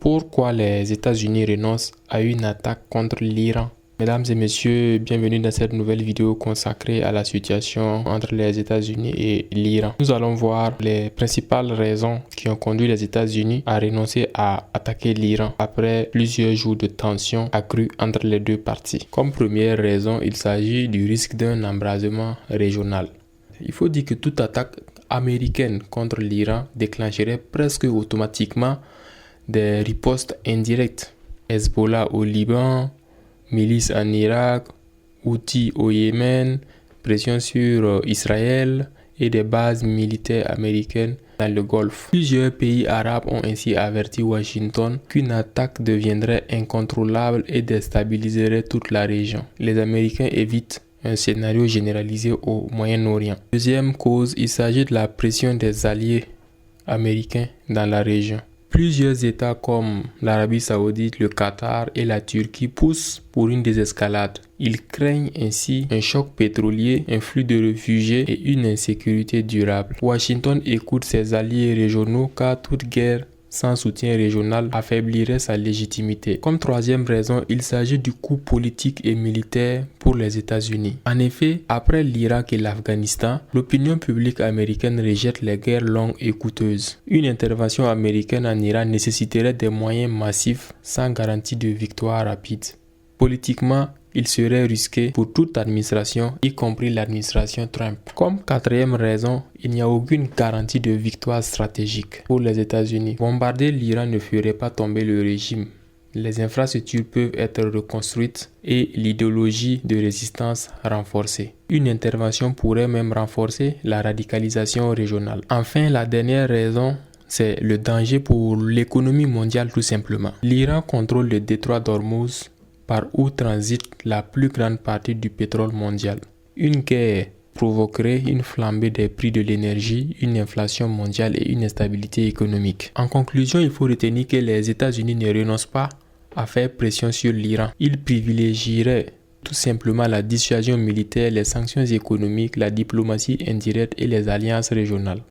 Pourquoi les États-Unis renoncent à une attaque contre l'Iran? Mesdames et messieurs, bienvenue dans cette nouvelle vidéo consacrée à la situation entre les États-Unis et l'Iran. Nous allons voir les principales raisons qui ont conduit les États-Unis à renoncer à attaquer l'Iran après plusieurs jours de tensions accrues entre les deux parties. Comme première raison, il s'agit du risque d'un embrasement régional. Il faut dire que toute attaque américaine contre l'Iran déclencherait presque automatiquement des ripostes indirectes. Hezbollah au Liban, milices en Irak, Houthis au Yémen, pression sur Israël et des bases militaires américaines dans le Golfe. Plusieurs pays arabes ont ainsi averti Washington qu'une attaque deviendrait incontrôlable et déstabiliserait toute la région. Les Américains évitent un scénario généralisé au Moyen-Orient. Deuxième cause, il s'agit de la pression des alliés américains dans la région. Plusieurs États comme l'Arabie Saoudite, le Qatar et la Turquie poussent pour une désescalade. Ils craignent ainsi un choc pétrolier, un flux de réfugiés et une insécurité durable. Washington écoute ses alliés régionaux car toute guerre sans soutien régional affaiblirait sa légitimité. Comme troisième raison, il s'agit du coût politique et militaire pour les États-Unis. En effet, après l'Irak et l'Afghanistan, l'opinion publique américaine rejette les guerres longues et coûteuses. Une intervention américaine en Iran nécessiterait des moyens massifs sans garantie de victoire rapide. Politiquement, il serait risqué pour toute administration, y compris l'administration Trump. Comme quatrième raison, il n'y a aucune garantie de victoire stratégique pour les États-Unis. Bombarder l'Iran ne ferait pas tomber le régime. Les infrastructures peuvent être reconstruites et l'idéologie de résistance renforcée. Une intervention pourrait même renforcer la radicalisation régionale. Enfin, la dernière raison, c'est le danger pour l'économie mondiale tout simplement. L'Iran contrôle le détroit d'Ormuz, par où transite la plus grande partie du pétrole mondial. Une guerre provoquerait une flambée des prix de l'énergie, une inflation mondiale et une instabilité économique. En conclusion, il faut retenir que les États-Unis ne renoncent pas à faire pression sur l'Iran. Ils privilégieraient tout simplement la dissuasion militaire, les sanctions économiques, la diplomatie indirecte et les alliances régionales.